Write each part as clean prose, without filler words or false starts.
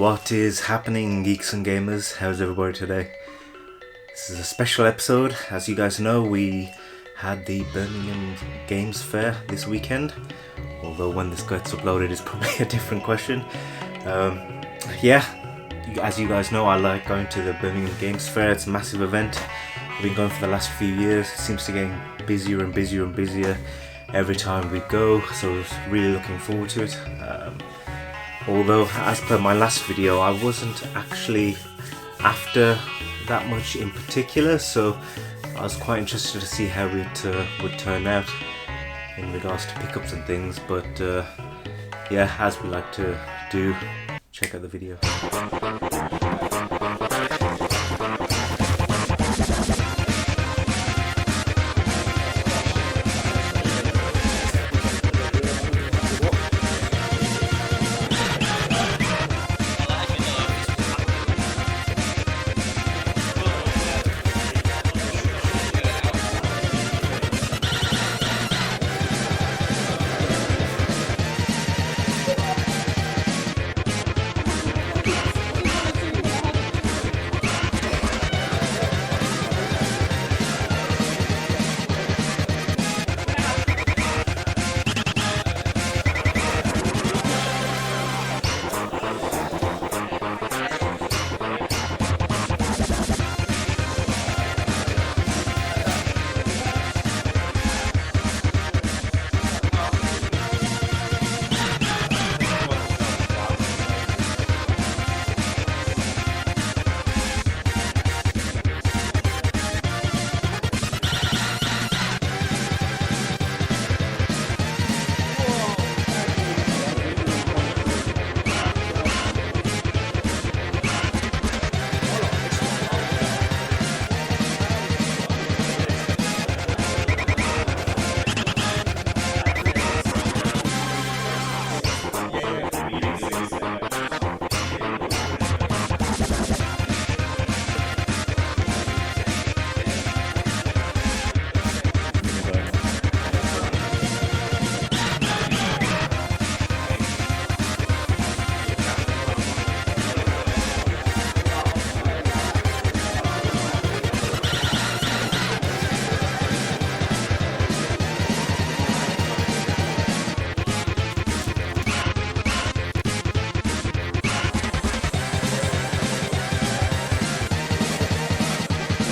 What is happening, geeks and gamers? How's everybody today? This is a special episode. As you guys know, we had the Birmingham Games Fair this weekend, although when this gets uploaded is probably a different question. As you guys know, I like going to the Birmingham Games Fair. It's a massive event. I've been going for the last few years. It seems to get busier and busier and busier every time we go, so I was really looking forward to it. Although, as per my last video, I wasn't actually after that much in particular, so I was quite interested to see how it would turn out in regards to pickups and things. But as we like to do, check out the video.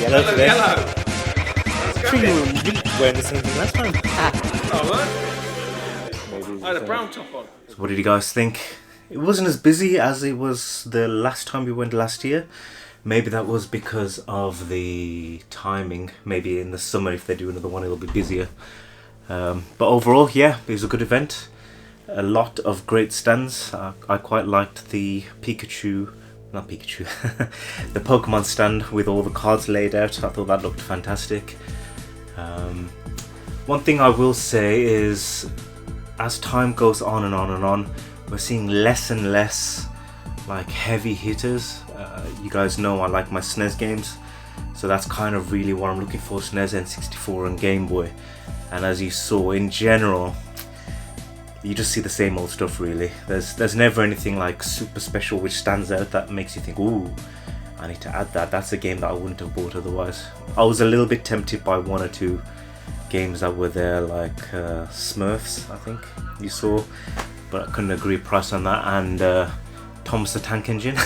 Yellow today. Yellow. Let's go. You didn't wear the same thing last time. I had a brown top on. So what did you guys think? It wasn't as busy as it was the last time we went last year. Maybe that was because of the timing. Maybe in the summer, if they do another one, it'll be busier. But overall, it was a good event. A lot of great stands. I quite liked the the Pokemon stand with all the cards laid out. I thought that looked fantastic. One thing I will say is, as time goes on and on and on, we're seeing less and less like heavy hitters. You guys know I like my SNES games, so that's kind of really what I'm looking for: SNES, N64 and Game Boy. And as you saw, in general, you just see the same old stuff really. There's never anything like super special which stands out that makes you think, ooh, I need to add that. That's a game that I wouldn't have bought otherwise. I was a little bit tempted by one or two games that were there, like Smurfs, I think you saw, but I couldn't agree price on that, and Thomas the Tank Engine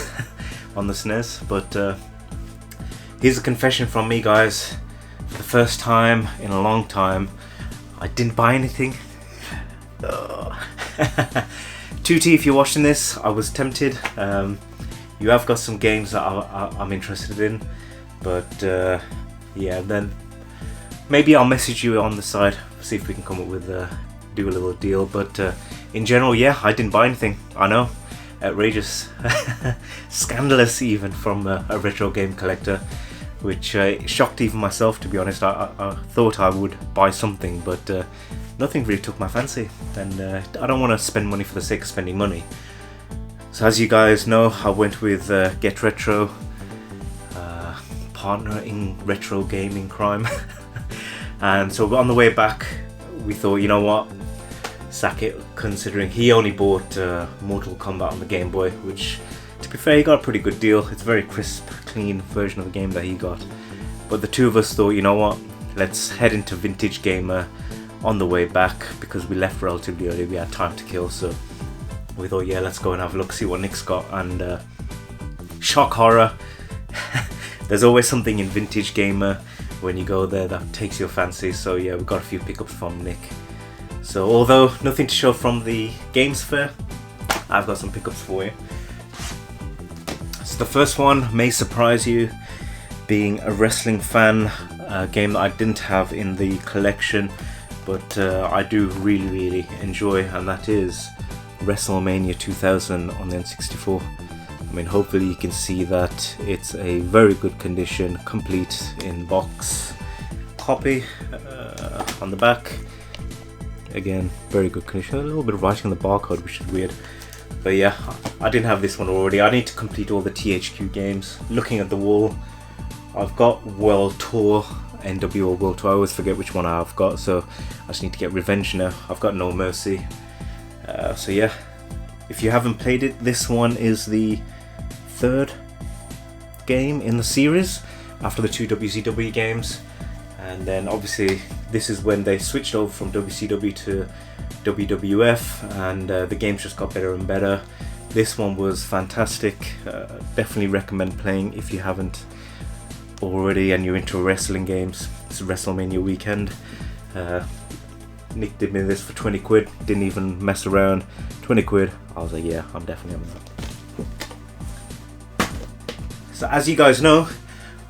on the SNES. But here's a confession from me, guys. For the first time in a long time, I didn't buy anything. 2T, if you're watching this, I was tempted. You have got some games that I'm interested in, but then maybe I'll message you on the side, see if we can come up with do a little deal. But in general, I didn't buy anything. I know, outrageous, scandalous even from a retro game collector, which shocked even myself, to be honest. I thought I would buy something, but nothing really took my fancy, and I don't want to spend money for the sake of spending money. So as you guys know, I went with Get Retro, partner in retro gaming crime. And so on the way back, we thought, you know what, sack it, considering he only bought Mortal Kombat on the Game Boy, which, to be fair, he got a pretty good deal. It's a very crisp, clean version of the game that he got. But the two of us thought, you know what, let's head into Vintage Gamer on the way back, because we left relatively early, we had time to kill, so we thought, yeah, let's go and have a look, see what Nick's got. And shock horror, there's always something in Vintage Gamer when you go there that takes your fancy. So yeah, we got a few pickups from Nick. So although nothing to show from the games fair, I've got some pickups for you. So the first one may surprise you, being a wrestling fan, a game that I didn't have in the collection, but I do really enjoy, and that is WrestleMania 2000 on the N64. I mean, hopefully you can see that it's a very good condition, complete in box copy on the back. Again, very good condition. A little bit of writing on the barcode, which is weird. But yeah, I didn't have this one already. I need to complete all the THQ games. Looking at the wall, I've got World Tour, NWO World Tour. I always forget which one I've got, so I just need to get Revenge now. I've got No Mercy. So yeah, if you haven't played it, this one is the third game in the series after the two WCW games. And then obviously this is when they switched over from WCW to WWF, and the games just got better and better. This one was fantastic. Definitely recommend playing if you haven't already and you're into wrestling games. It's WrestleMania weekend. Nick did me this for 20 quid, didn't even mess around. 20 quid, I was like, yeah, I'm definitely on that. So as you guys know,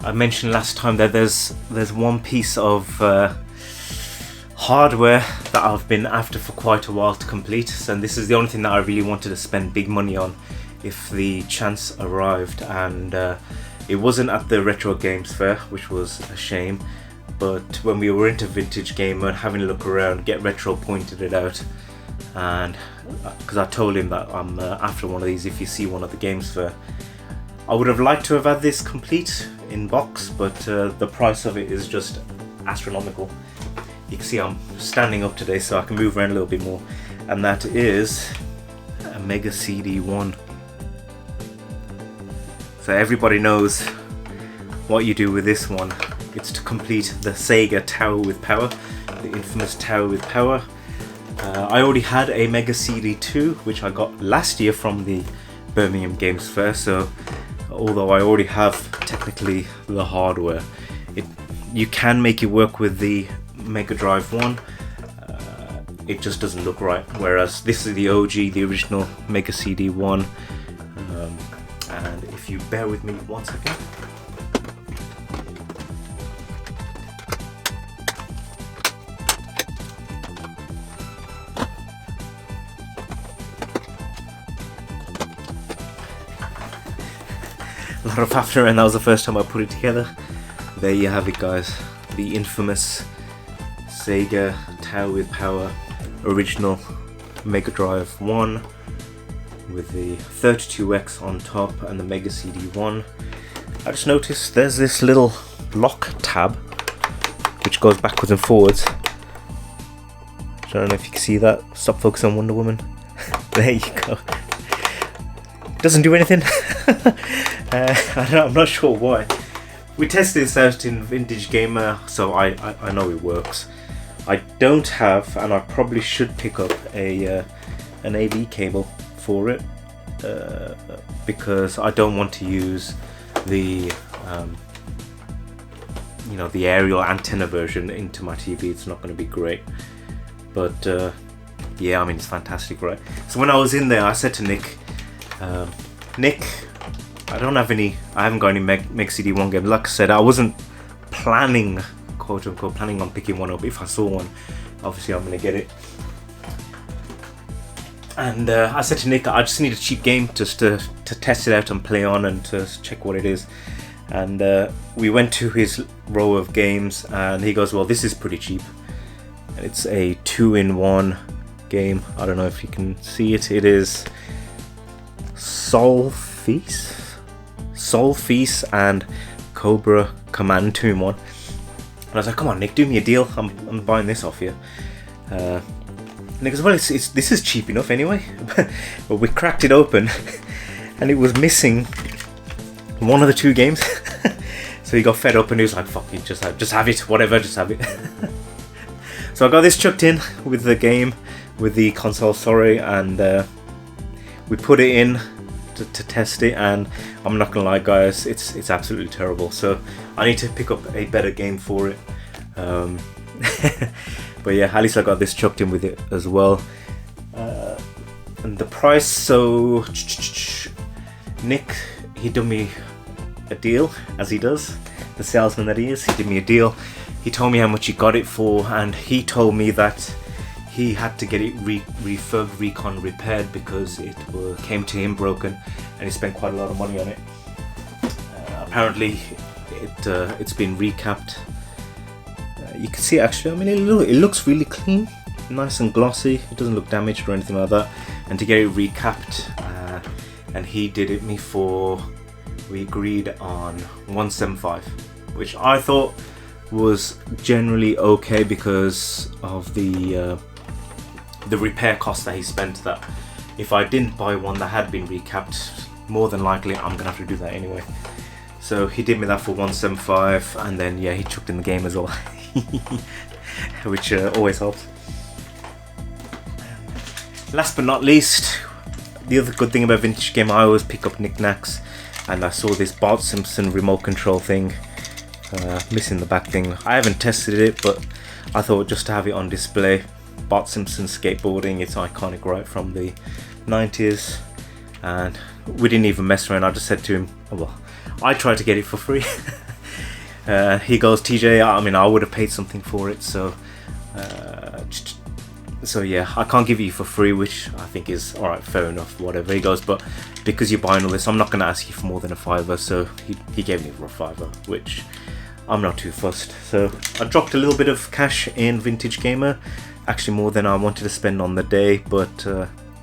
I mentioned last time that there's one piece of hardware that I've been after for quite a while to complete, and this is the only thing that I really wanted to spend big money on if the chance arrived. And it wasn't at the Retro Games Fair, which was a shame, but when we were into Vintage Gamer and having a look around, Get Retro pointed it out, and because I told him that I'm after one of these if you see one at the Games Fair. I would have liked to have had this complete in box, but the price of it is just astronomical. You can see I'm standing up today so I can move around a little bit more, and that is a Mega CD1. So everybody knows what you do with this one. It's to complete the Sega Tower with Power, the infamous Tower with Power. I already had a Mega CD2, which I got last year from the Birmingham Games Fair, so although I already have technically the hardware, you can make it work with the Mega Drive 1. It just doesn't look right, whereas this is the OG, the original Mega CD1. And if you bear with me 1 second. A lot of faffing around, that was the first time I put it together. There you have it, guys. The infamous Sega Tower with Power original Mega Drive 1 with the 32X on top and the Mega CD1. I just noticed there's this little lock tab which goes backwards and forwards. I don't know if you can see that. Stop focusing on Wonder Woman. There you go. Doesn't do anything. I'm not sure why. We tested this out in Vintage Gamer, so I know it works. I don't have, and I probably should pick up an AV cable for it, because I don't want to use the the aerial antenna version into my TV. It's not going to be great, but yeah, I mean, it's fantastic, right? So when I was in there, I said to Nick, Nick, I haven't got any Mega CD1 games. Like I said, I wasn't planning, quote unquote, planning on picking one up. If I saw one, obviously I'm going to get it. And I said to Nick, I just need a cheap game just to test it out and play on and to check what it is. And we went to his row of games and he goes, well, this is pretty cheap. And it's a 2-in-1 game. I don't know if you can see it. It is Soul Feast and Cobra Command 2-in-1. And I was like, come on, Nick, do me a deal. I'm buying this off you. And he goes, well, this is cheap enough anyway. But we cracked it open, and it was missing one of the two games. So he got fed up and he was like, fuck it, just have it, whatever, just have it. So I got this chucked in with the game, with the console, sorry, and we put it in to test it, and I'm not gonna lie guys, it's absolutely terrible. So I need to pick up a better game for it. But yeah, at least I got this chucked in with it as well. And the price, so Nick, he done me a deal, as he does, the salesman that he is. He did me a deal. He told me how much he got it for, and he told me that he had to get it recon repaired because it came to him broken, and he spent quite a lot of money on it. Apparently it's been recapped. You can see actually, I mean, it looks really clean, nice and glossy. It doesn't look damaged or anything like that. And to get it recapped, and he did it me for, we agreed on 175, which I thought was generally okay because of the repair cost that he spent. That if I didn't buy one that had been recapped, more than likely I'm gonna have to do that anyway. So he did me that for 175, and then yeah, he chucked in the game as well. Which always helps. Last but not least, the other good thing about vintage game, I always pick up knickknacks, and I saw this Bart Simpson remote control thing, missing the back thing. I haven't tested it, but I thought just to have it on display. Bart Simpson skateboarding, it's iconic right from the 90s, and we didn't even mess around. I just said to him, oh, well, I tried to get it for free. He goes, TJ, I mean, I would have paid something for it, so yeah, I can't give you for free, which I think is alright, fair enough, whatever. He goes, but because you're buying all this, I'm not going to ask you for more than a $5, so he gave me for a $5, which I'm not too fussed. So I dropped a little bit of cash in Vintage Gamer, actually more than I wanted to spend on the day, but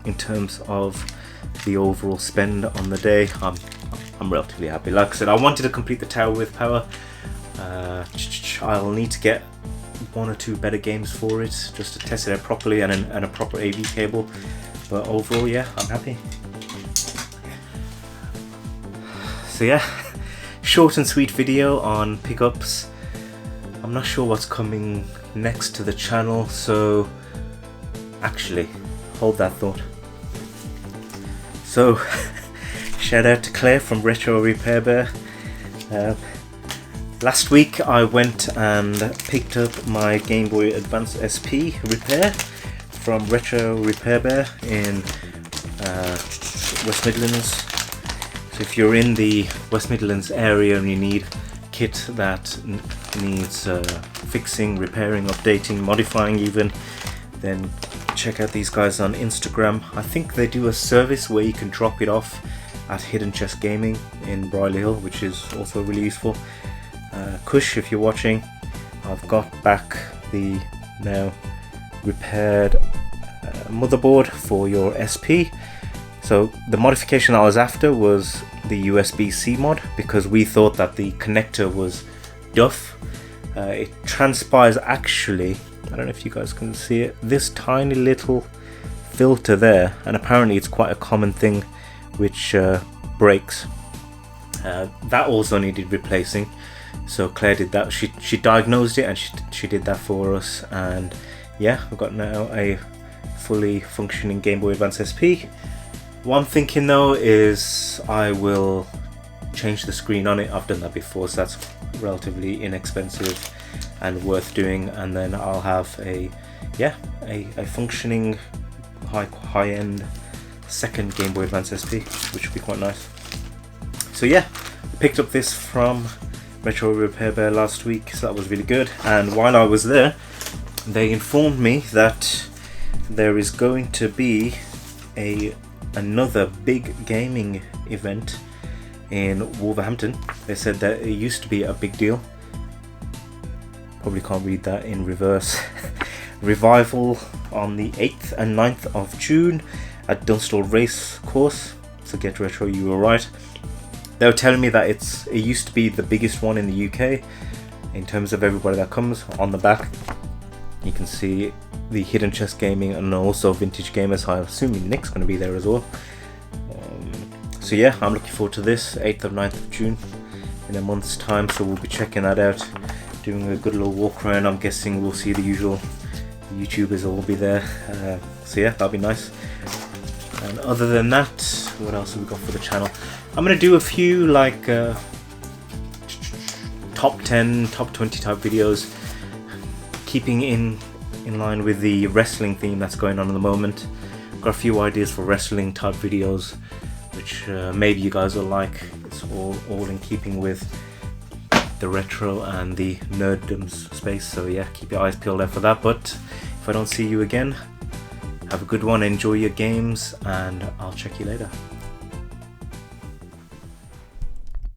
in terms of the overall spend on the day, I'm relatively happy. Like I said, I wanted to complete the tower with power. I'll need to get one or two better games for it just to test it out properly, and a proper AV cable, but overall yeah, I'm happy. So yeah, short and sweet video on pickups. I'm not sure what's coming next to the channel, so actually hold that thought. So shout out to Claire from Retro Repair Bear. Last week I went and picked up my Game Boy Advance SP repair from Retro Repair Bear in West Midlands. So if you're in the West Midlands area and you need kit that needs fixing, repairing, updating, modifying even, then check out these guys on Instagram. I think they do a service where you can drop it off at Hidden Chest Gaming in Brierley Hill, which is also really useful. Kush, if you're watching, I've got back the now repaired motherboard for your SP. So the modification I was after was the USB-C mod, because we thought that the connector was duff. It transpires actually, I don't know if you guys can see it, this tiny little filter there, and apparently it's quite a common thing which breaks. That also needed replacing. So Claire did that. She diagnosed it and she did that for us, and yeah, we've got now a fully functioning Game Boy Advance SP. What I'm thinking though is I will change the screen on it. I've done that before, so that's relatively inexpensive and worth doing, and then I'll have a functioning high-end second Game Boy Advance SP, which would be quite nice. So yeah, picked up this from Retro Repair Bear last week, so that was really good. And while I was there, they informed me that there is going to be another big gaming event in Wolverhampton. They said that it used to be a big deal. Probably can't read that in reverse. Revival on the 8th and 9th of June at Dunstall Race Course. So get retro, you were right. They were telling me that it used to be the biggest one in the UK in terms of everybody that comes. On the back you can see the Hidden Chest Gaming and also Vintage Gamers. I'm assuming Nick's going to be there as well. So yeah, I'm looking forward to this 8th or 9th of June in a month's time, so we'll be checking that out, doing a good little walk around. I'm guessing we'll see the usual YouTubers will be there, so yeah, that'll be nice. And other than that, what else have we got for the channel? I'm gonna do a few like top 10, top 20 type videos, keeping in line with the wrestling theme that's going on at the moment. Got a few ideas for wrestling type videos, which maybe you guys will like. It's all in keeping with the retro and the nerddoms space, so yeah, keep your eyes peeled out for that. But if I don't see you again, have a good one, enjoy your games, and I'll check you later.